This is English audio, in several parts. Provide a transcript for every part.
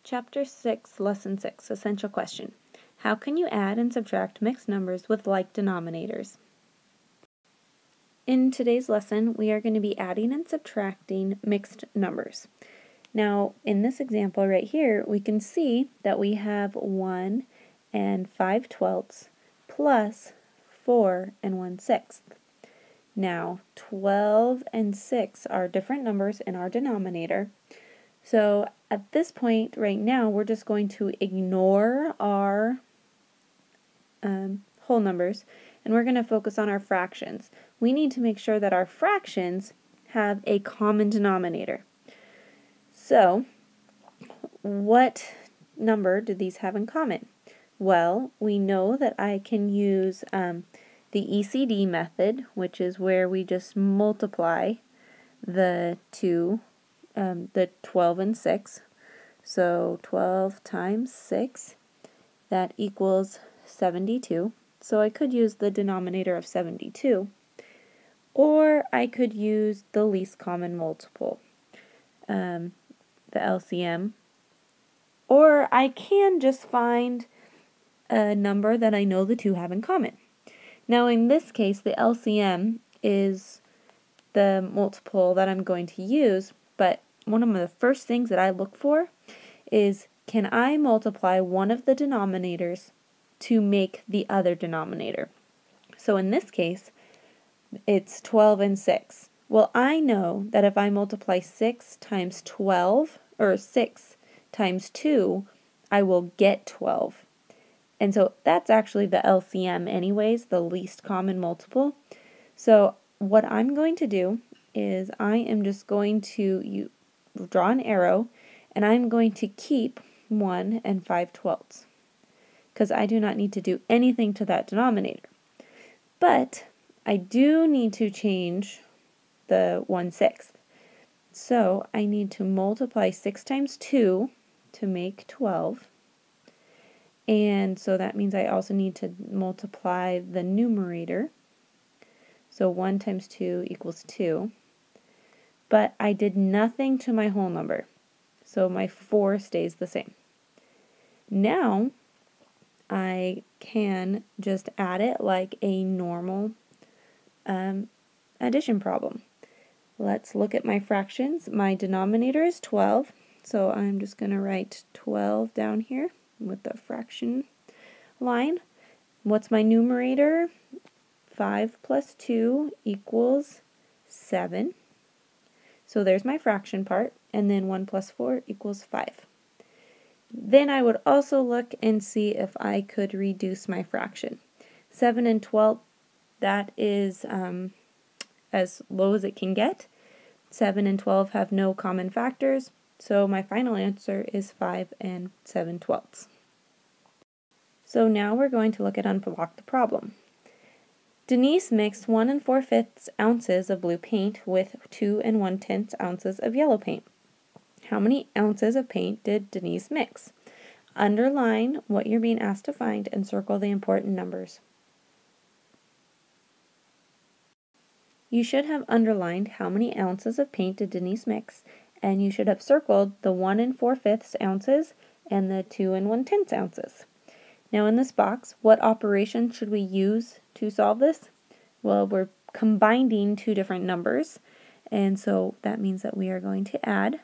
Chapter 6, Lesson 6, Essential Question. How can you add and subtract mixed numbers with like denominators? In today's lesson, we are going to be adding and subtracting mixed numbers. Now, in this example right here, we can see that we have 1 and 5/12 plus 4 and 1/6. Now, 12 and 6 are different numbers in our denominator. So at this point right now, we're just going to ignore our whole numbers and we're going to focus on our fractions. We need to make sure that our fractions have a common denominator. So what number do these have in common? Well, we know that I can use the ECD method, which is where we just multiply the two, the 12 and 6. So 12 times 6, that equals 72. So I could use the denominator of 72, or I could use the least common multiple, the LCM, or I can just find a number that I know the two have in common. Now in this case, the LCM is the multiple that I'm going to use, but one of the first things that I look for is, can I multiply one of the denominators to make the other denominator? So in this case, it's 12 and 6. Well, I know that if I multiply 6 times 12, or 6 times 2, I will get 12. And so that's actually the LCM anyways, the least common multiple. So what I'm going to do is I am just going to draw an arrow, and I'm going to keep 1 and 5/12 because I do not need to do anything to that denominator. But I do need to change the 1/6. So I need to multiply 6 times 2 to make 12. And so that means I also need to multiply the numerator. So 1 times 2 equals 2. But I did nothing to my whole number. So my 4 stays the same. Now I can just add it like a normal addition problem. Let's look at my fractions. My denominator is 12, so I'm just going to write 12 down here with the fraction line. What's my numerator? 5 plus 2 equals 7. So there's my fraction part, and then 1 plus 4 equals 5. Then I would also look and see if I could reduce my fraction. 7 and 12, that is as low as it can get. 7 and 12 have no common factors, so my final answer is 5 and 7/12. So now we're going to look at Unblock the Problem. Denise mixed 1 4/5 ounces of blue paint with 2 1/10 ounces of yellow paint. How many ounces of paint did Denise mix? Underline what you're being asked to find and circle the important numbers. You should have underlined how many ounces of paint did Denise mix, and you should have circled the 1 4/5 ounces and the 2 1/10 ounces. Now in this box, what operation should we use to solve this? Well, we're combining two different numbers, and so that means that we are going to add.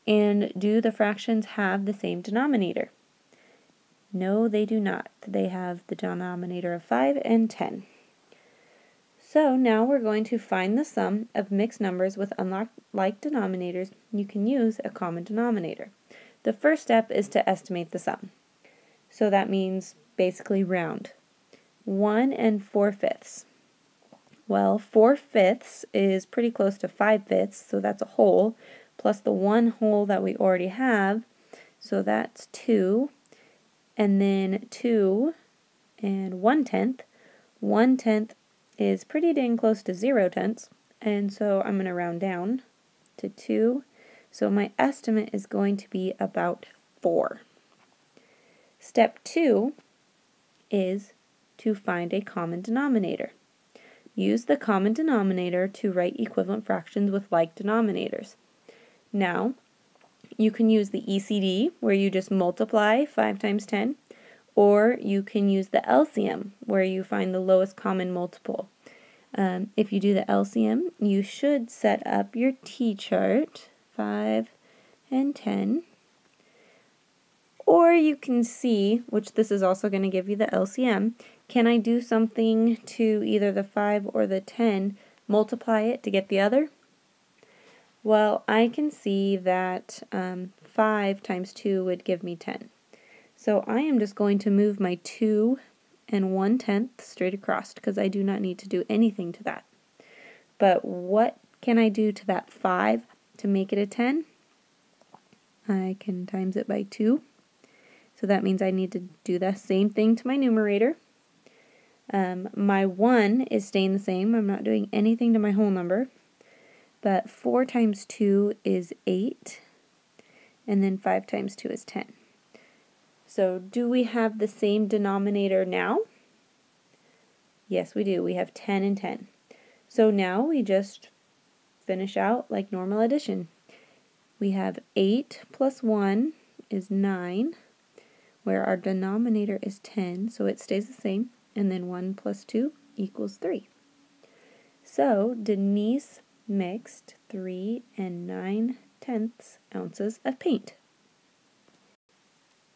And do the fractions have the same denominator? No, they do not. They have the denominator of 5 and 10. So now we're going to find the sum of mixed numbers with unlike denominators. You can use a common denominator. The first step is to estimate the sum. So that means basically round. 1 4/5. Well, 4/5 is pretty close to 5/5, so that's a whole, plus the 1 whole that we already have, so that's 2, and then 2 and 1/10. 1/10 is pretty dang close to 0/10, and so I'm going to round down to 2, so my estimate is going to be about 4. Step 2 is to find a common denominator. Use the common denominator to write equivalent fractions with like denominators. Now, You can use the ECD, where you just multiply 5 times 10, or you can use the LCM, where you find the lowest common multiple. If you do the LCM, you should set up your T-chart, 5 and 10, or you can see, which this is also going to give you the LCM, can I do something to either the 5 or the 10, multiply it to get the other? Well, I can see that 5 times 2 would give me 10. So I am just going to move my 2 and 1/10 straight across because I do not need to do anything to that. But what can I do to that 5 to make it a 10? I can times it by 2. So that means I need to do the same thing to my numerator. My 1 is staying the same. I'm not doing anything to my whole number. But 4 times 2 is 8. And then 5 times 2 is 10. So do we have the same denominator now? Yes, we do. We have 10 and 10. So now we just finish out like normal addition. We have 8 plus 1 is 9, where our denominator is 10, so it stays the same, and then 1 plus 2 equals 3. So Denise mixed 3 and 9/10 ounces of paint.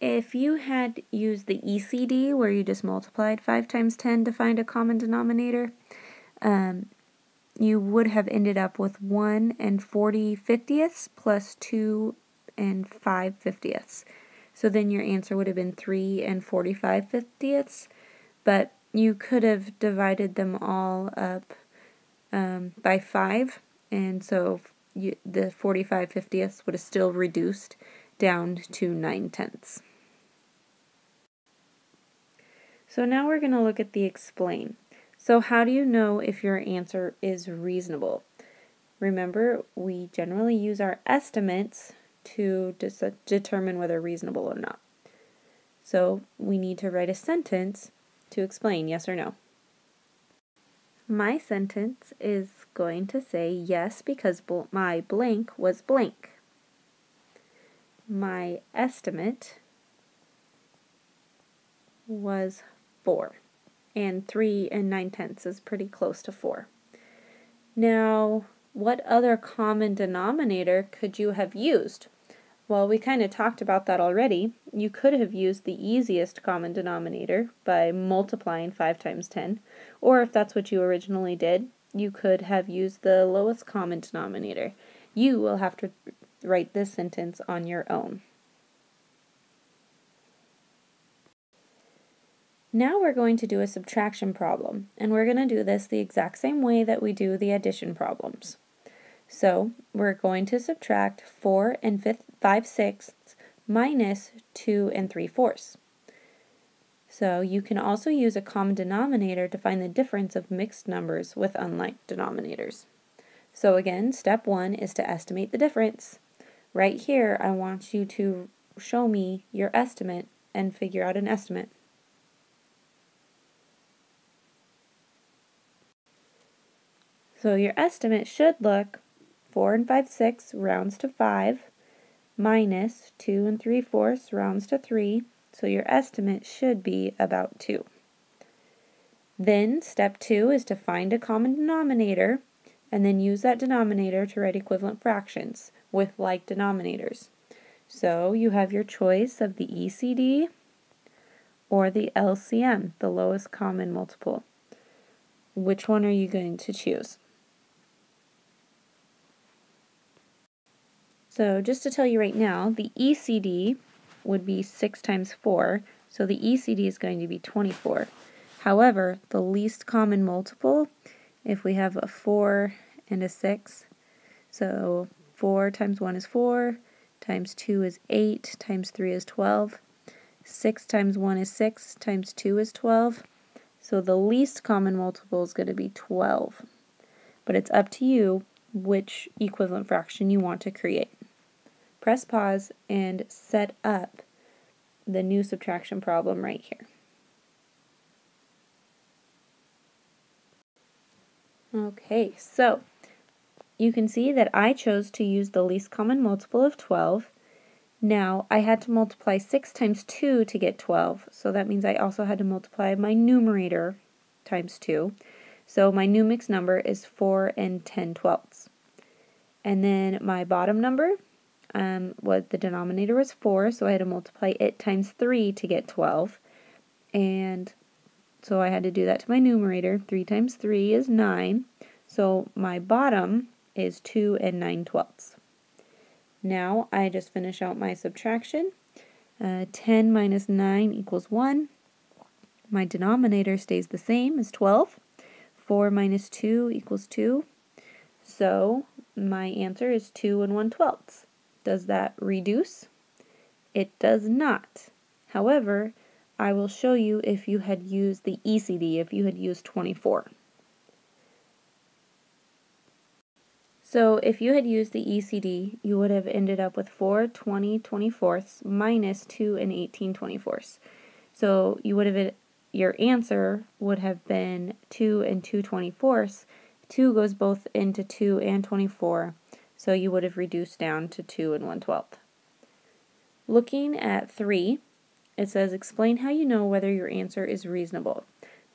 If you had used the ECD, where you just multiplied 5 times 10 to find a common denominator, you would have ended up with 1 and 40/50 plus 2 and 5/50. So then your answer would have been 3 and 45/50, but you could have divided them all up by 5, and so the 45/50 would have still reduced down to 9/10. So now we're going to look at the explain. So how do you know if your answer is reasonable? Remember, we generally use our estimates to determine whether reasonable or not. So we need to write a sentence to explain yes or no. My sentence is going to say yes because my blank was blank. My estimate was 4. And 3 and 9/10 is pretty close to 4. Now, what other common denominator could you have used? Well, we kind of talked about that already. You could have used the easiest common denominator by multiplying 5 times 10, or if that's what you originally did, you could have used the lowest common denominator. You will have to write this sentence on your own. Now we're going to do a subtraction problem, and we're going to do this the exact same way that we do the addition problems. So we're going to subtract 4 and 5/6 minus 2 and 3/4. So you can also use a common denominator to find the difference of mixed numbers with unlike denominators. So again, step 1 is to estimate the difference. Right here, I want you to show me your estimate and figure out an estimate. So your estimate should look 4 and 5/6 rounds to 5, minus 2 and 3/4 rounds to 3, so your estimate should be about 2. Then step 2 is to find a common denominator, and then use that denominator to write equivalent fractions with like denominators. So you have your choice of the ECD or the LCM, the lowest common multiple. Which one are you going to choose? So just to tell you right now, the ECD would be 6 times 4, so the ECD is going to be 24. However, the least common multiple, if we have a 4 and a 6, so 4 times 1 is 4, times 2 is 8, times 3 is 12, 6 times 1 is 6, times 2 is 12, so the least common multiple is going to be 12. But it's up to you which equivalent fraction you want to create. Press pause and set up the new subtraction problem right here. Okay, so you can see that I chose to use the least common multiple of 12, Now, I had to multiply 6 times 2 to get 12, so that means I also had to multiply my numerator times 2. So my new mixed number is 4 and 10/12. And then my bottom number, the denominator was 4, so I had to multiply it times 3 to get 12. And so I had to do that to my numerator. 3 times 3 is 9. So my bottom is 2 and 9/12. Now I just finish out my subtraction. 10 minus 9 equals 1. My denominator stays the same as 12. 4 minus 2 equals 2. So my answer is 2 and 1/12. Does that reduce? It does not. However, I will show you if you had used the ECD, if you had used 24. So if you had used the ECD, you would have ended up with 4 20/24 minus 2 and 18/24. So you would have, your answer would have been 2 and 2/24. 2 goes both into 2 and 24, so you would have reduced down to 2 and 1/12. Looking at 3, it says explain how you know whether your answer is reasonable.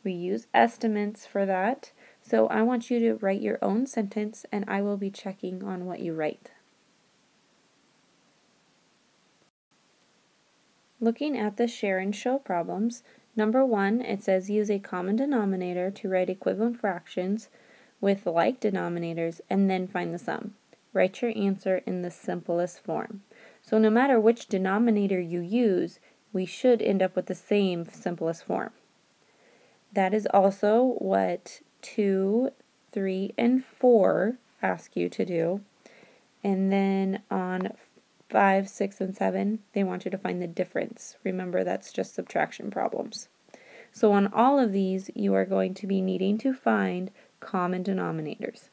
We use estimates for that. So I want you to write your own sentence, and I will be checking on what you write. Looking at the share and show problems, number 1, it says use a common denominator to write equivalent fractions with like denominators and then find the sum. Write your answer in the simplest form. So no matter which denominator you use, we should end up with the same simplest form. That is also what 2, 3, and 4 ask you to do. And then on 5, 6, and 7, they want you to find the difference. Remember, that's just subtraction problems. So on all of these, you are going to be needing to find common denominators.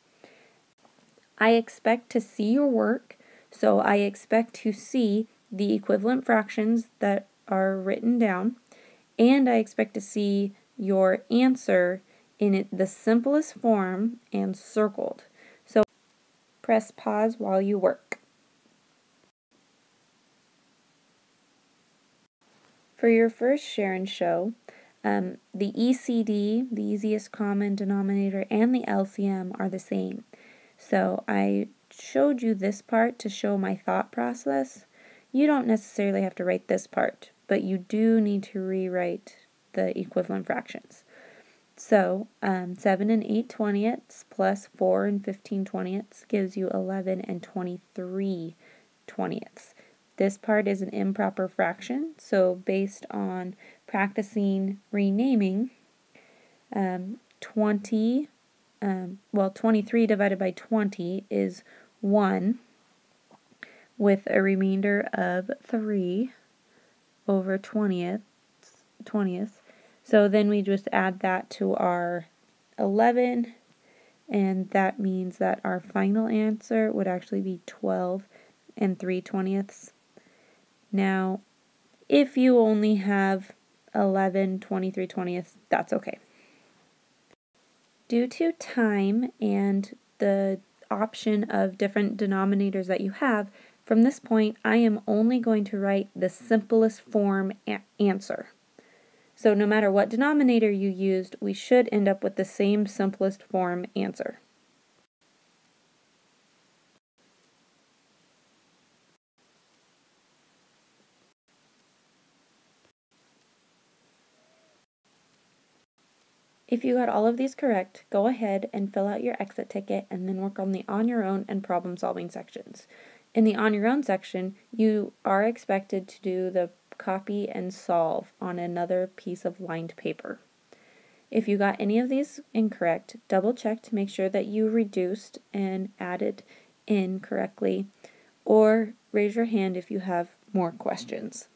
I expect to see your work, so I expect to see the equivalent fractions that are written down, and I expect to see your answer in the simplest form and circled. So press pause while you work. For your first share and show, the ECD, the easiest common denominator, and the LCM are the same. So I showed you this part to show my thought process. You don't necessarily have to write this part, but you do need to rewrite the equivalent fractions. So 7 and 8/20 plus 4 and 15/20 gives you 11 and 23/20. This part is an improper fraction, so based on practicing renaming, 23 divided by 20 is 1 with a remainder of 3 over 20th. So then we just add that to our 11, and that means that our final answer would actually be 12 and 3/20. Now, if you only have 11 23/20, that's okay. Due to time and the option of different denominators that you have, from this point, I am only going to write the simplest form answer. So no matter what denominator you used, we should end up with the same simplest form answer. If you got all of these correct, go ahead and fill out your exit ticket and then work on the on your own and problem solving sections. In the on your own section, you are expected to do the copy and solve on another piece of lined paper. If you got any of these incorrect, double check to make sure that you reduced and added in correctly, or raise your hand if you have more questions.